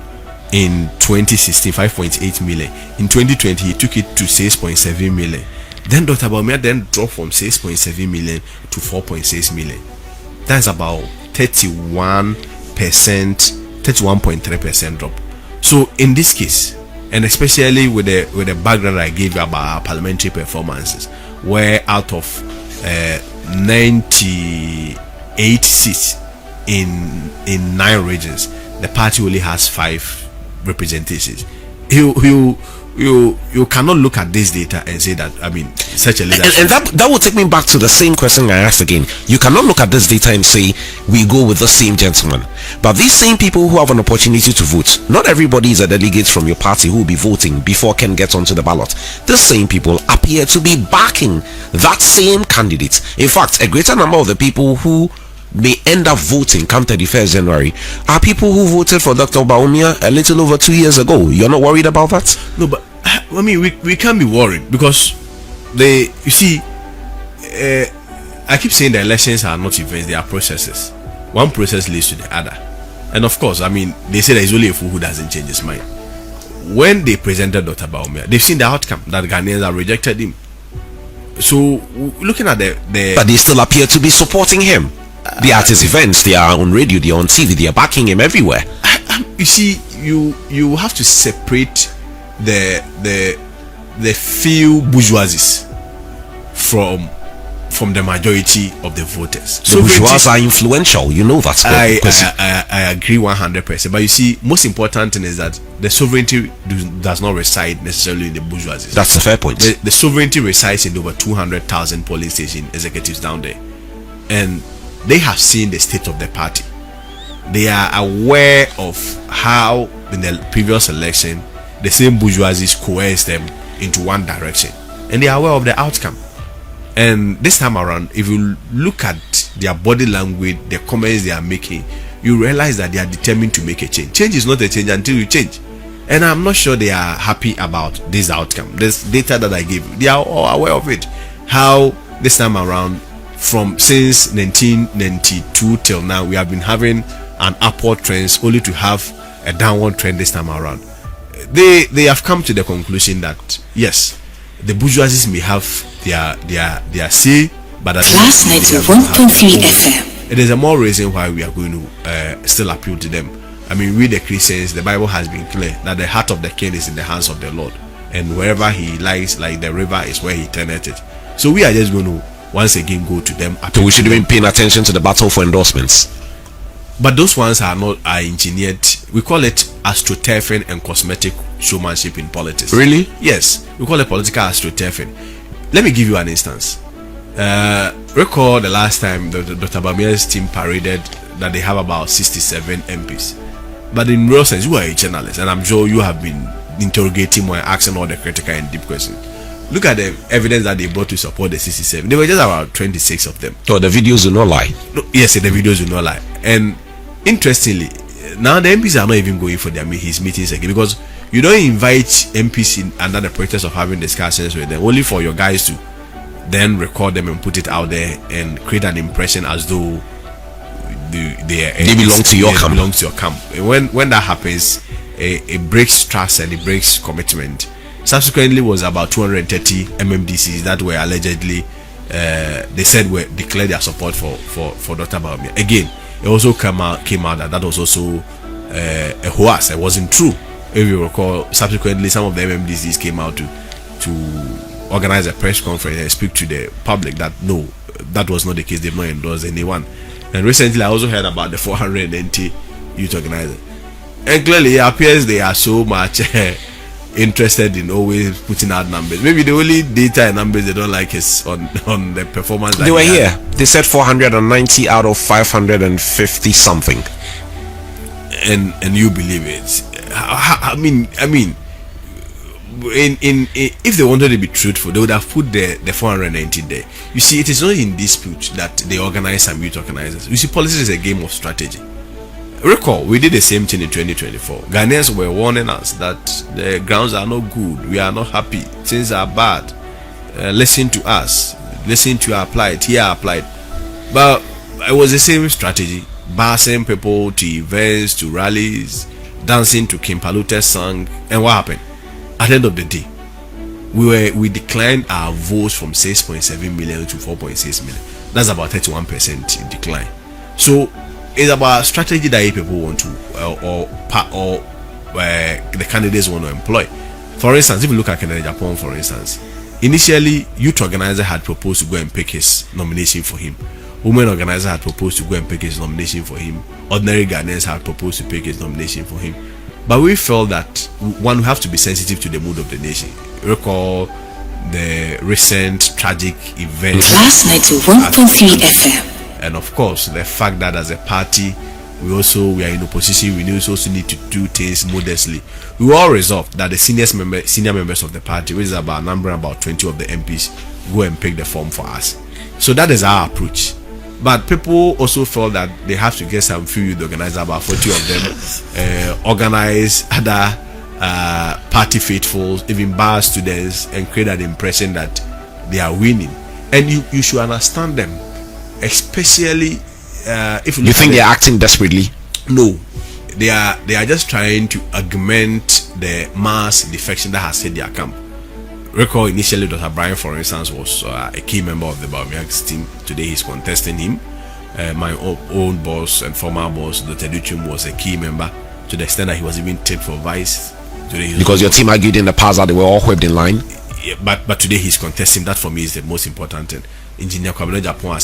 [SPEAKER 2] in 2016, 5.8 million. In 2020, he took it to 6.7 million. Then Dr. Bawumia then dropped from 6.7 million to 4.6 million. That's about 31.3% drop. So in this case, and especially with the background I gave you about our parliamentary performances, where out of 98 seats in 9 regions, the party only has 5 representations. You cannot look at this data and say that, I mean, such a leadership.
[SPEAKER 1] And that will take me back to the same question I asked again. You cannot look at this data and say we go with the same gentleman. But these same people who have an opportunity to vote, not everybody is a delegate from your party who will be voting before Ken gets onto the ballot. These same people appear to be backing that same candidate. In fact, a greater number of the people who may end up voting come 31st January are people who voted for Dr. Bawumia a little over 2 years ago. You're not worried about that?
[SPEAKER 2] No, but I mean, we can't be worried, because I keep saying the elections are not events, they are processes. One process leads to the other. And of course, I mean, they say there is only a fool who doesn't change his mind. When they presented Dr. Bawumia, they've seen the outcome, that Ghanaians have rejected him. So looking at the
[SPEAKER 1] but they still appear to be supporting him. They are at his events, they are on radio, they are on TV, they are backing him everywhere.
[SPEAKER 2] You see, you have to separate the few bourgeoisies from the majority of the voters.
[SPEAKER 1] The bourgeois are influential, you know that.
[SPEAKER 2] I agree 100%. But you see, most important thing is that the sovereignty does not reside necessarily in the bourgeoisie.
[SPEAKER 1] That's a fair point.
[SPEAKER 2] The sovereignty resides in over 200,000 polling station executives down there, and they have seen the state of the party. They are aware of how in the previous election the same bourgeoisie coerced them into one direction, and they are aware of the outcome. And this time around, if you look at their body language, the comments they are making, you realize that they are determined to make a change. Change is not a change until you change. And I'm not sure they are happy about this outcome. This data that I gave you, they are all aware of it. How this time around, since 1992 till now, we have been having an upward trend, only to have a downward trend this time around. They have come to the conclusion that yes, the bourgeoisie may have their say, but at
[SPEAKER 3] Class 91.3 FM.
[SPEAKER 2] It is a more reason why we are going to still appeal to them. I mean, we the Christians, the Bible has been clear that the heart of the king is in the hands of the Lord, and wherever he lies, like the river, is where he turneth it. So we are just going to once again go to them.
[SPEAKER 1] So we should be paying attention to the battle for endorsements.
[SPEAKER 2] But those ones are engineered. We call it astroturfing and cosmetic showmanship in politics.
[SPEAKER 1] Really?
[SPEAKER 2] Yes, we call it political astroturfing. Let me give you an instance. Recall the last time Dr. Bamia's team paraded that they have about 67 MPs. But in real sense, you are a journalist, and I'm sure you have been interrogating or asking all the critical and deep questions. Look at the evidence that they brought to support the 67. There were just about 26 of them.
[SPEAKER 1] So the videos do not lie.
[SPEAKER 2] No, yes, the videos do not lie. And interestingly, now the MPs are not even going for his meetings again, because you don't invite MPs in under the pretext of having discussions with them, only for your guys to then record them and put it out there and create an impression as though they
[SPEAKER 1] belong to your camp.
[SPEAKER 2] Belong to your camp. When that happens, it breaks trust and it breaks commitment. Subsequently, was about 230 MMDCs that were allegedly they said were declared their support for Dr. Bawumia. Again, it also came out that was also a hoax. It wasn't true. If you recall, subsequently some of the MMDCs came out to organize a press conference and speak to the public that no, that was not the case. They've not endorsed anyone. And recently, I also heard about the 490 youth organizers, and clearly it appears they are so much interested in always putting out numbers. Maybe the only data and numbers they don't like is on the performance.
[SPEAKER 1] They were here. They said 490 out of 550 something.
[SPEAKER 2] And you believe it? I mean, if they wanted to be truthful, they would have put the 490 there. You see, it is not in dispute that they organize some youth organizers. You see, politics is a game of strategy. Recall, we did the same thing in 2024. Ghanaians were warning us that the grounds are not good, we are not happy, things are bad. Listen to us, listen to our plight, hear our plight. But it was the same strategy, busing people to events, to rallies, dancing to Kim Palute's song. And what happened? At the end of the day, we declined our votes from 6.7 million to 4.6 million. That's about 31% decline. So it's about strategy that people want to or the candidates want to employ. For instance, if you look at Agyapong, for instance, initially youth organizer had proposed to go and pick his nomination for him. Women organizer had proposed to go and pick his nomination for him. Ordinary Ghanaians had proposed to pick his nomination for him. But we felt that one have to be sensitive to the mood of the nation. Recall the recent tragic event.
[SPEAKER 3] Class 91.3 FM.
[SPEAKER 2] And of course, the fact that as a party, we are in opposition, we also need to do things modestly. We were all resolved that the senior members of the party, which is about 20 of the MPs, go and pick the form for us. So that is our approach. But people also felt that they have to get some few youth organizers, about 40 of them, organize other party faithfuls, even bar students, and create an impression that they are winning. And you should understand them, especially if
[SPEAKER 1] you think they're acting desperately.
[SPEAKER 2] No, they are just trying to augment the mass defection that has hit their camp. recall initially Dr. Brian, for instance, was a key member of the Baumiak's team. Today he's contesting him. My own boss and former boss, Dr. Duchum, was a key member to the extent that he was even tipped for vice. Today
[SPEAKER 1] because your team argued in the past that they were all whipped in line.
[SPEAKER 2] Yeah, but today he's contesting. That for me is the most important thing. Engineer Kwadwo Agyapong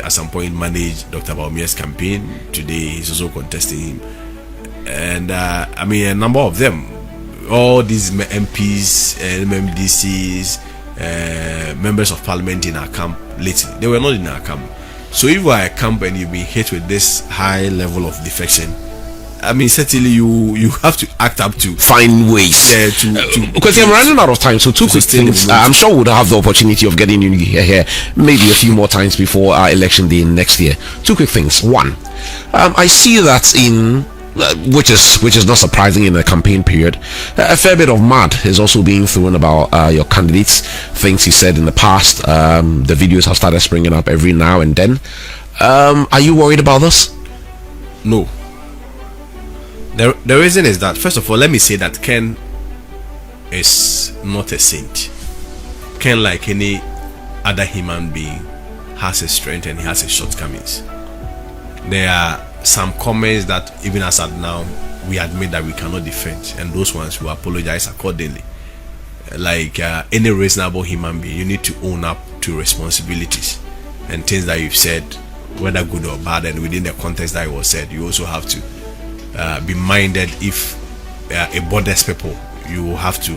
[SPEAKER 2] at some point managed Dr. Baumiak's campaign. Today he's also contesting him. And I mean, a number of them, all these MPs, MMDCs, members of parliament in our camp lately, they were not in our camp. So if you are a camp and you've been hit with this high level of defection, I mean, certainly you have to act up to
[SPEAKER 1] find ways.
[SPEAKER 2] Yeah,
[SPEAKER 1] because I'm running out of time. So two quick things. I'm sure we'll have the opportunity of getting you here maybe a few more times before our election day next year. Two quick things. One, I see that in which is not surprising in the campaign period, a fair bit of mud is also being thrown about your candidates, things he said in the past. The videos have started springing up every now and then. Are you worried about this?
[SPEAKER 2] No. The reason is that, first of all, let me say that Ken is not a saint. Ken, like any other human being, has a strength and he has his shortcomings. There are some comments that even as at now we admit that we cannot defend, and those ones we apologize accordingly. Like any reasonable human being, you need to own up to responsibilities and things that you've said, whether good or bad, and within the context that it was said. You also have to be minded if a bothers people, you have to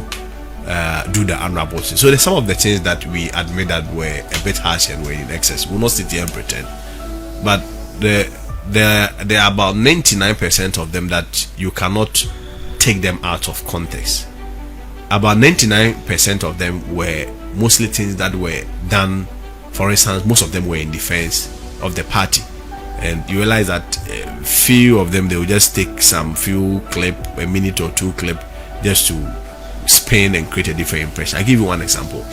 [SPEAKER 2] do the honorable thing. So there's some of the things that we admit that were a bit harsh and were in excess. We'll not sit here and pretend, but there are about 99% of them that you cannot take them out of context. About 99% of them were mostly things that were done. For instance, most of them were in defense of the party, and you realize that few of them, they will just take some few clip, a minute or two clip, just to spin and create a different impression. I'll give you one example.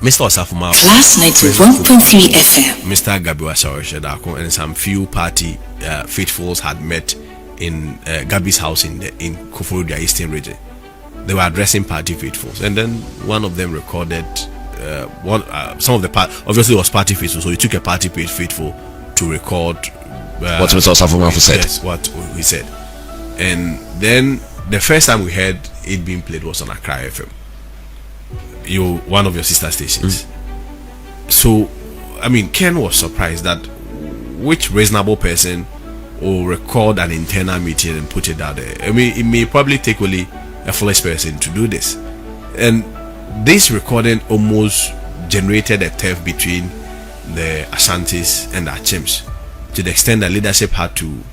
[SPEAKER 2] Mr. Asantehemaa,
[SPEAKER 3] Class 91.3 FM,
[SPEAKER 2] Mr. Gabi Shadako, and some few party faithfuls had met in Gabi's house in Koforidua Eastern region. They were addressing party faithfuls, and then one of them recorded some of the obviously it was party faithful, so he took a party faithful to record
[SPEAKER 1] what Mr. Asantehemaa said.
[SPEAKER 2] Yes, what he said. And then the first time we heard it being played was on Accra FM, one of your sister stations. So I mean, Ken was surprised that which reasonable person will record an internal meeting and put it out there. I mean, it may probably take only a foolish person to do this, and this recording almost generated a turf between the Asantes and the Achims, to the extent that leadership had to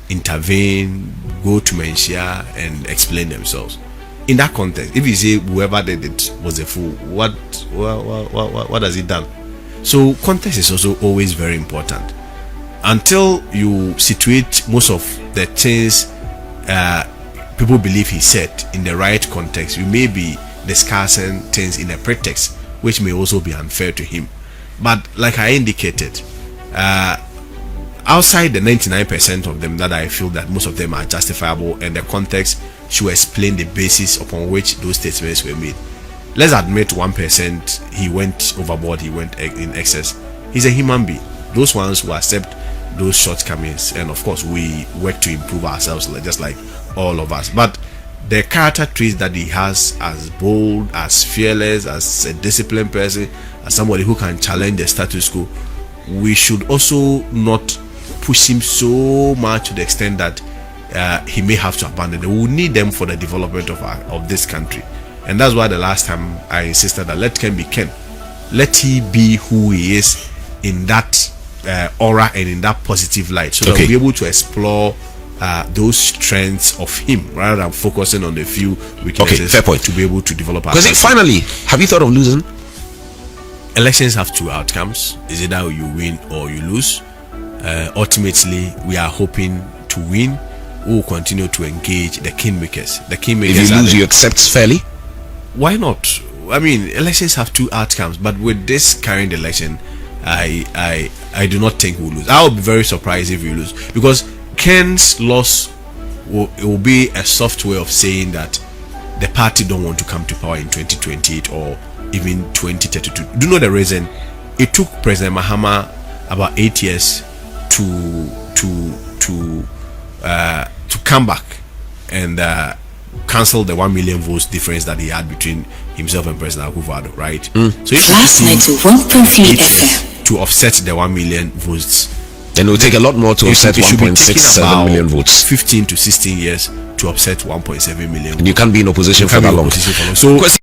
[SPEAKER 2] intervene, go to Menchia and explain themselves. In that context, if you say whoever did it was a fool, what has it done? So context is also always very important. Until you situate most of the things people believe he said in the right context, you may be discussing things in a pretext which may also be unfair to him. But like I indicated, outside the 99% of them that I feel that most of them are justifiable, and the context should explain the basis upon which those statements were made. Let's admit 1% he went overboard, he went in excess. He's a human being. Those ones who accept those shortcomings, and of course we work to improve ourselves just like all of us. But the character traits that he has, as bold, as fearless, as a disciplined person, as somebody who can challenge the status quo, we should also not push him so much to the extent that he may have to abandon them. We will need them for the development of this country. And that's why the last time I insisted that let Ken be Ken. Let he be who he is in that aura and in that positive light, so that we'll be able to explore those strengths of him rather than focusing on the few weaknesses.
[SPEAKER 1] Fair point.
[SPEAKER 2] To be able to develop our
[SPEAKER 1] Because finally, have you thought of losing?
[SPEAKER 2] Elections have two outcomes. Is either you win or you lose. Ultimately, we are hoping to win. We will continue to engage the kingmakers. The kingmakers.
[SPEAKER 1] If you lose, you accept fairly?
[SPEAKER 2] Why not? I mean, elections have two outcomes, but with this current election, I do not think we'll lose. I will be very surprised if we lose, because Ken's loss will be a soft way of saying that the party don't want to come to power in 2028 or even 2032. Do you know the reason? It took President Mahama about 8 years to come back and cancel the 1 million votes difference that he had between himself and President Kwadwo, right? So if
[SPEAKER 3] Plus 91.3 FM.
[SPEAKER 2] to offset the 1 million votes,
[SPEAKER 1] and it will take a lot more to offset
[SPEAKER 2] it should be taking
[SPEAKER 1] 1.67
[SPEAKER 2] about
[SPEAKER 1] million votes.
[SPEAKER 2] 15 to 16 years to offset 1.7 million.
[SPEAKER 1] And you can't be in opposition for
[SPEAKER 2] can't
[SPEAKER 1] that
[SPEAKER 2] be in
[SPEAKER 1] long.
[SPEAKER 2] opposition for long. So